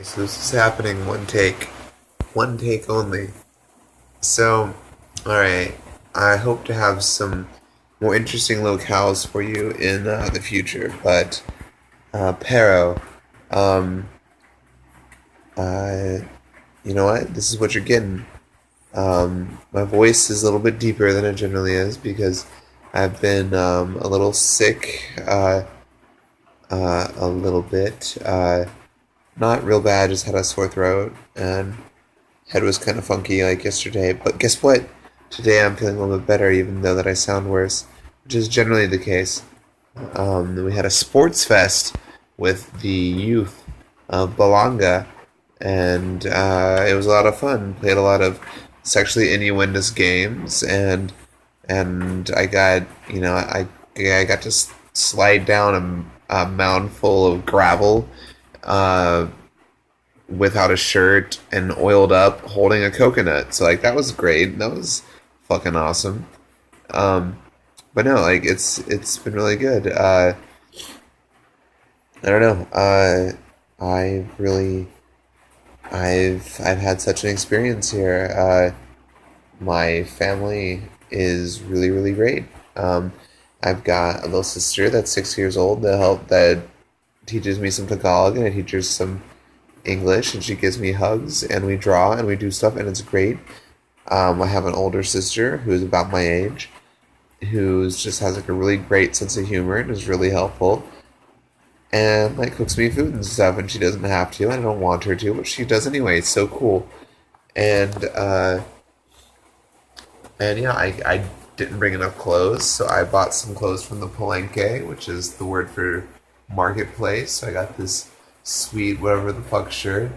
So this is happening one take only. So, alright, I hope to have some more interesting locales for you in the future, but, Pero, um, uh, you know what? This is what you're getting. My voice is a little bit deeper than it generally is because I've been, a little sick, a little bit, not real bad, just had a sore throat, and head was kind of funky like yesterday, but guess what? Today I'm feeling a little bit better, even though that I sound worse, which is generally the case. We had a sports fest with the youth of Balanga, and it was a lot of fun. Played a lot of sexually innuendous games, and I got I got to slide down a mound full of gravel. Uh, Without a shirt and oiled up holding a coconut. So like that was great. That was fucking awesome. Um but no, like it's been really good. I don't know. I really I've had such an experience here. My family is really great. I've got a little sister that's 6 years old that teaches me some Tagalog, and I teach her some English, and she gives me hugs, and we draw and we do stuff, and it's great. I have an older sister who's about my age, who's just has like a really great sense of humor and is really helpful, and like cooks me food and stuff, and she doesn't have to, and I don't want her to, but she does anyway. It's so cool, and yeah, I didn't bring enough clothes, so I bought some clothes from the Palenque, which is the word for marketplace. So I got this sweet whatever the fuck shirt.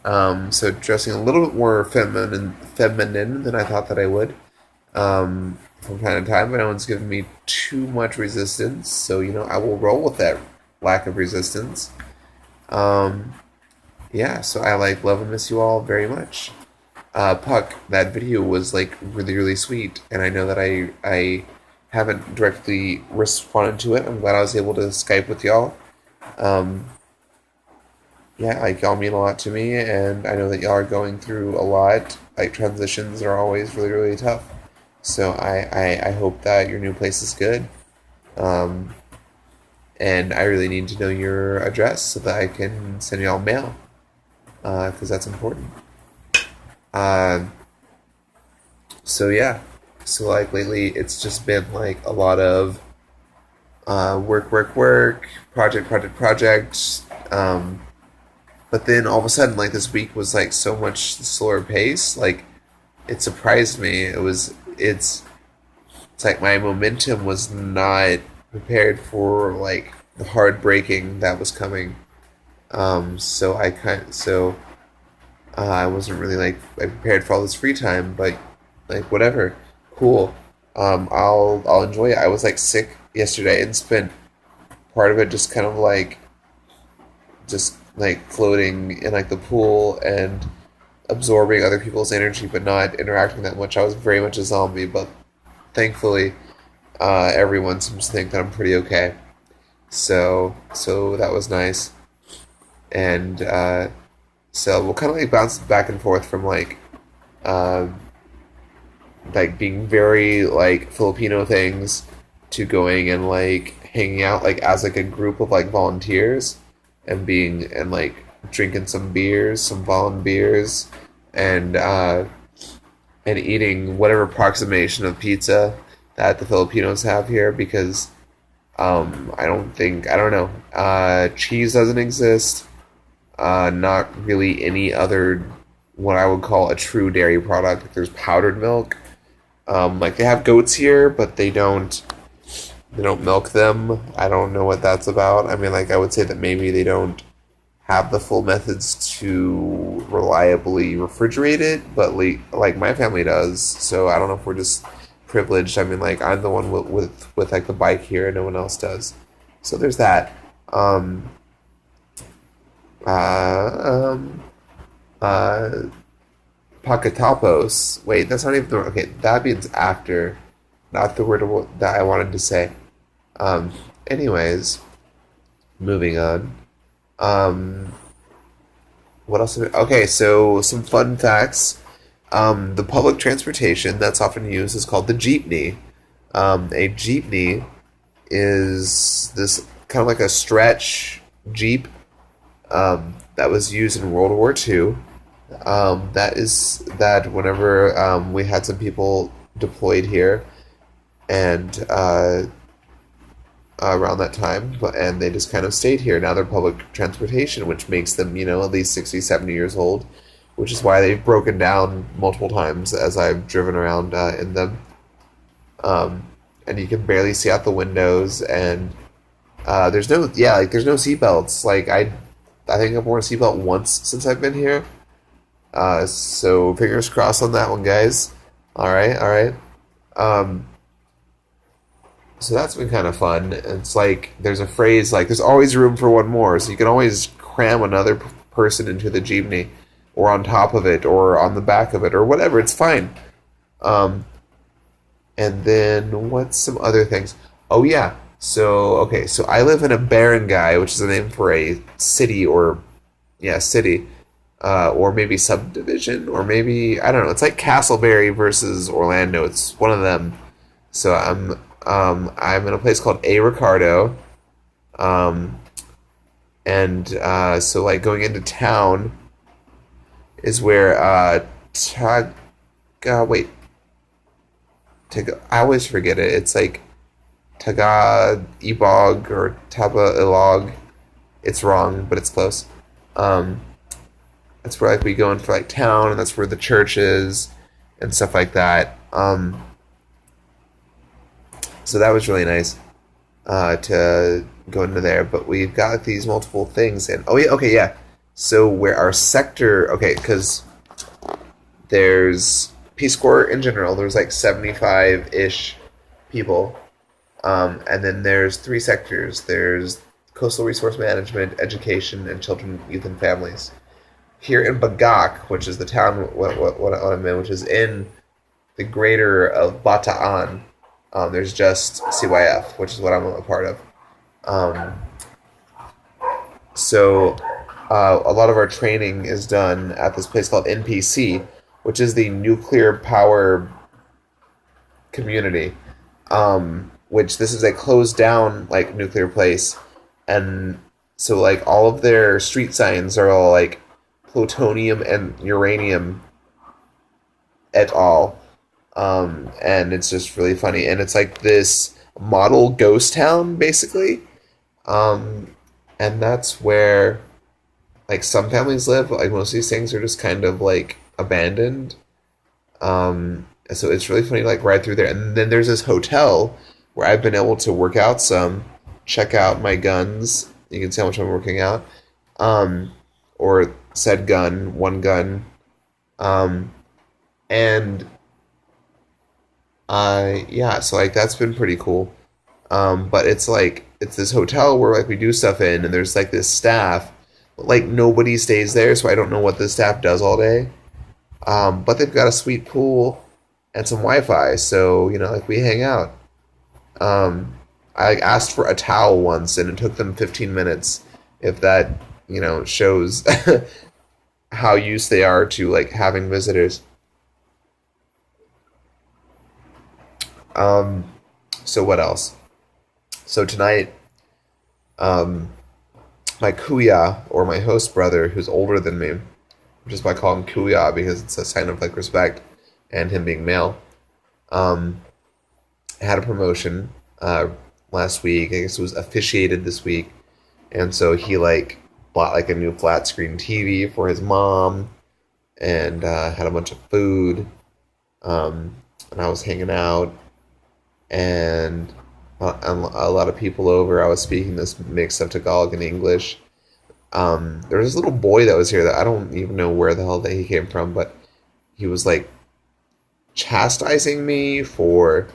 So dressing a little bit more feminine than I thought that I would. From time to time, but no one's given me too much resistance, so I will roll with that lack of resistance. Um, yeah, so I like love and miss you all very much. Puck, that video was like really sweet, and I know that I haven't directly responded to it. I'm glad I was able to Skype with y'all. Um, yeah, like y'all mean a lot to me, and I know that y'all are going through a lot. Like transitions are always really tough. So I hope that your new place is good. Um, and I really need to know your address so that I can send y'all mail, because that's important. Uh, so yeah, so like lately it's just been like a lot of work, project. But then all of a sudden, like this week was like so much slower pace. Like it surprised me. It's like my momentum was not prepared for like the hard breaking that was coming. So I wasn't really like prepared for all this free time, but like whatever, cool. I'll enjoy it. I was like sick yesterday and spent part of it just kind of like just like floating in like the pool and absorbing other people's energy, but not interacting that much. I was very much a zombie, but thankfully, everyone seems to think that I'm pretty okay. So that was nice, and so we'll kind of like bounce back and forth from uh, like being very like Filipino things to going and like hanging out like as like a group of like volunteers and being and like drinking some beers, some volun beers, and and eating whatever approximation of pizza that the Filipinos have here because I don't know, cheese doesn't exist. Not really any other what I would call a true dairy product. Like there's powdered milk. Like they have goats here, but they don't milk them. I don't know what that's about. I mean, like I would say that maybe they don't have the full methods to reliably refrigerate it, but like my family does. So I don't know if we're just privileged. I mean, like I'm the one with like the bike here, and no one else does. So there's that. Um, uh, um, uh, Pakatapos. Wait, that's not even the okay. That means after, not the word that I wanted to say. Um, anyways, moving on. Um, what else? Okay, so some fun facts. The public transportation that's often used is called the jeepney. A jeepney is this kind of like a stretch jeep that was used in World War II. That whenever we had some people deployed here and around that time, and they just kind of stayed here. Now they're public transportation, which makes them, at least 60, 70 years old, which is why they've broken down multiple times as I've driven around in them. And you can barely see out the windows, and there's no seatbelts. Like I think I've worn a seatbelt once since I've been here. So fingers crossed on that one, guys. All right, all right. Um, so that's been kind of fun. It's like there's a phrase like "there's always room for one more," so you can always cram another person into the jeepney, or on top of it, or on the back of it, or whatever. It's fine. Um, and then what's some other things? Oh yeah. So okay, so I live in a barangay, which is a name for a city or yeah, city, or maybe subdivision, or maybe I don't know. It's like Castleberry versus Orlando. It's one of them. So I'm in a place called A Ricardo, um, and so like going into town is where Tag wait I always forget it. It's like Taga Ibog or Taba Ilog. It's wrong, but it's close. Um, that's where like we go in for like town, and that's where the church is and stuff like that. So that was really nice to go into there. But we've got like, these multiple things, and oh yeah, okay, yeah. So where our sector, okay, because there's Peace Corps in general. There's like 75 ish people, and then there's three sectors. There's coastal resource management, education, and children, youth, and families. Here in Bagak, which is the town what I'm in, which is in the greater of Bataan, there's just CYF, which is what I'm a part of. Um, so a lot of our training is done at this place called NPC, which is the Nuclear Power Community. Which this is a closed down like nuclear place, and so like all of their street signs are all like plutonium and uranium et al. And it's just really funny, and it's like this model ghost town basically, um, and that's where like some families live. Like most of these things are just kind of like abandoned. So it's really funny to like ride through there, and then there's this hotel where I've been able to work out some, check out my guns. You can see how much I'm working out, um, or said gun, one gun, um, and yeah, so like that's been pretty cool. But it's like it's this hotel where like we do stuff in, and there's like this staff, but like nobody stays there, so I don't know what the staff does all day. But they've got a sweet pool and some Wi-Fi, so like we hang out. I like asked for a towel once, and it took them 15 minutes. If that shows how used they are to like having visitors. Um, so what else? So tonight, um, my kuya or my host brother, who's older than me, just by calling him kuya because it's a sign of like respect, and him being male, um, had a promotion last week. I guess it was officiated this week, and so he like bought like a new flat screen TV for his mom, and had a bunch of food. And I was hanging out, and a lot of people over. I was speaking this mix of Tagalog and English. There was this little boy that was here that I don't even know where the hell that he came from, but he was like chastising me for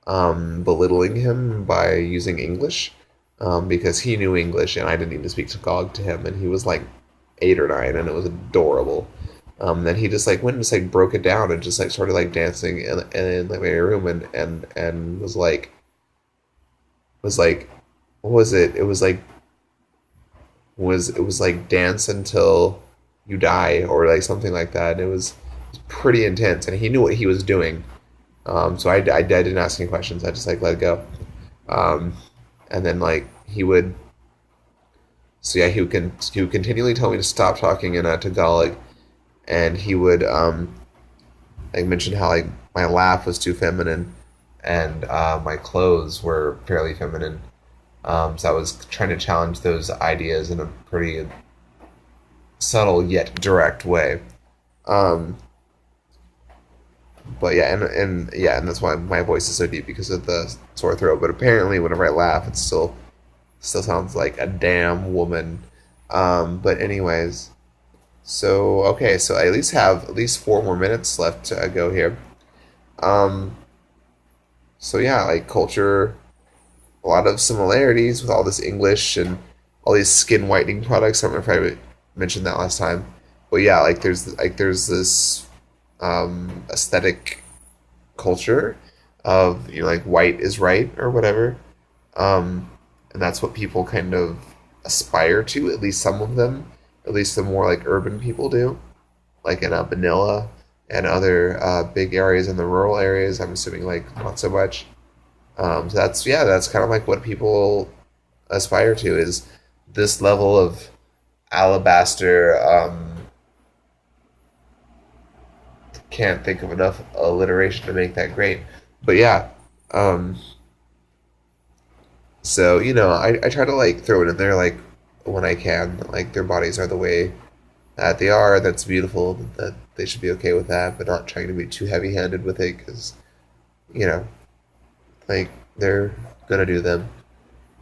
belittling him by using English, because he knew English and I didn't need to speak Tagalog to him, and he was like 8 or 9, and it was adorable. Then he just like went and just like broke it down and just like started like dancing in like my room, and was like what was it? It was like was it was like dance until you die or like something like that. It was pretty intense, and he knew what he was doing. So I didn't ask any questions. I just like let it go. Um, and then like he would so yeah he would continually tell me to stop talking in Tagalog, and he would like mention how like my laugh was too feminine, and my clothes were fairly feminine. So I was trying to challenge those ideas in a pretty subtle yet direct way. Um, but yeah, and yeah, and that's why my voice is so deep because of the sore throat. But apparently, whenever I laugh, it still sounds like a damn woman. But anyways, so okay, so I at least have at least 4 more minutes left to go here. Um, so yeah, like culture, a lot of similarities with all this English and all these skin whitening products. I don't know if I mentioned that last time, but yeah, like there's this aesthetic culture of like white is right or whatever, and that's what people kind of aspire to. At least some of them, at least the more like urban people do, like in Manila and other big areas in the rural areas. I'm assuming like not so much. So that's yeah, that's kind of like what people aspire to is this level of alabaster. Can't think of enough alliteration to make that great, but yeah. Um, so I try to like throw it in there like when I can. Like their bodies are the way that they are. That's beautiful. That they should be okay with that, but not trying to be too heavy-handed with it because you know like they're gonna do them.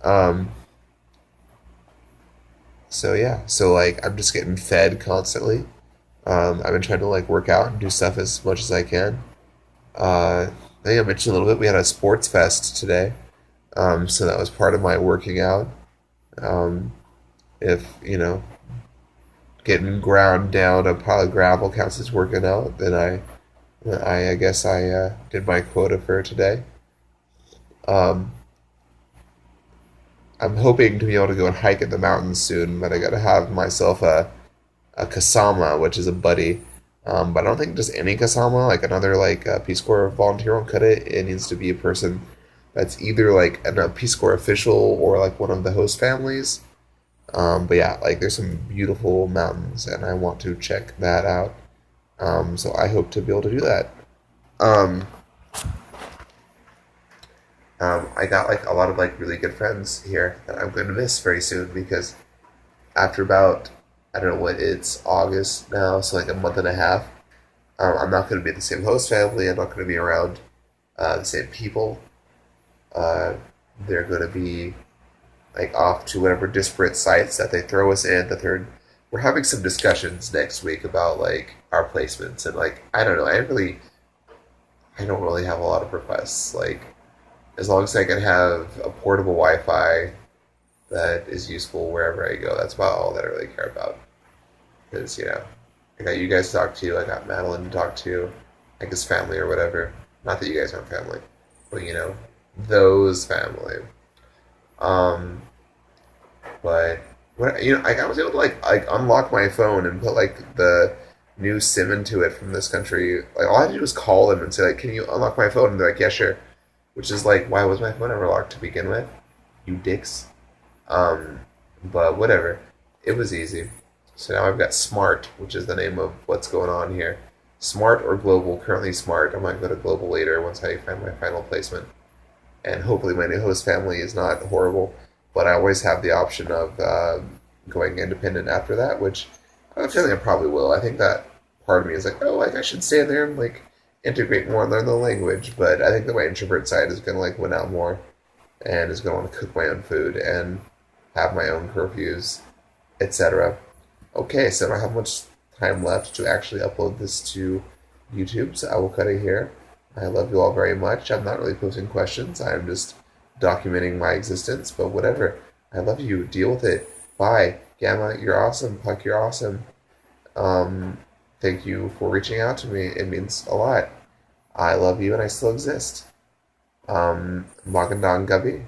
Um, so yeah, so like I'm just getting fed constantly. I've been trying to like work out and do stuff as much as I can. I think I mentioned a little bit. We had a sports fest today, so that was part of my working out. Um, if getting ground down a pile of gravel counts as working out, then I guess I did my quota for today. Um, I'm hoping to be able to go and hike in the mountains soon, but I gotta have myself a kasama, which is a buddy. But I don't think just any kasama, like another like Peace Corps volunteer won't cut it. It needs to be a person that's either like a Peace Corps official or like one of the host families. But yeah, like there's some beautiful mountains, and I want to check that out. So I hope to be able to do that. Um, I got like a lot of like really good friends here that I'm going to miss very soon because after about I don't know what it's August now, so like a month and a half. I'm not going to be the same host family. I'm not going to be around the same people. Uh, they're going to be like off to whatever disparate sites that they throw us in. We're having some discussions next week about like our placements and like I don't know. I don't really have a lot of requests. Like as long as I can have a portable Wi-Fi that is useful wherever I go, that's about all that I really care about. Because I got you guys to talk to. I got Madeline to talk to, like his family or whatever. Not that you guys aren't family, but those family. Um, but what I was able to like unlock my phone and put like the new SIM into it from this country. Like all I had to do was call them and say like, "Can you unlock my phone?" And they're like, "Yeah, sure." Which is like, why was my phone ever locked to begin with? You dicks. Um, but whatever. It was easy. So now I've got Smart, which is the name of what's going on here. Smart or Global. Currently Smart. I might go to Global later once I find my final placement. And hopefully my new host family is not horrible. But I always have the option of going independent after that, which I have a feeling I probably will. I think that part of me is like, oh, like I should stay there and like integrate more and learn the language. But I think that my introvert side is going to like win out more and is going to want to cook my own food and have my own curfews, etc. Okay, so I don't have much time left to actually upload this to YouTube, so I will cut it here. I love you all very much. I'm not really posting questions. I'm just documenting my existence, but whatever. I love you. Deal with it. Bye. Gamma, you're awesome. Puck, you're awesome. Thank you for reaching out to me. It means a lot. I love you and I still exist. Magandang gabi.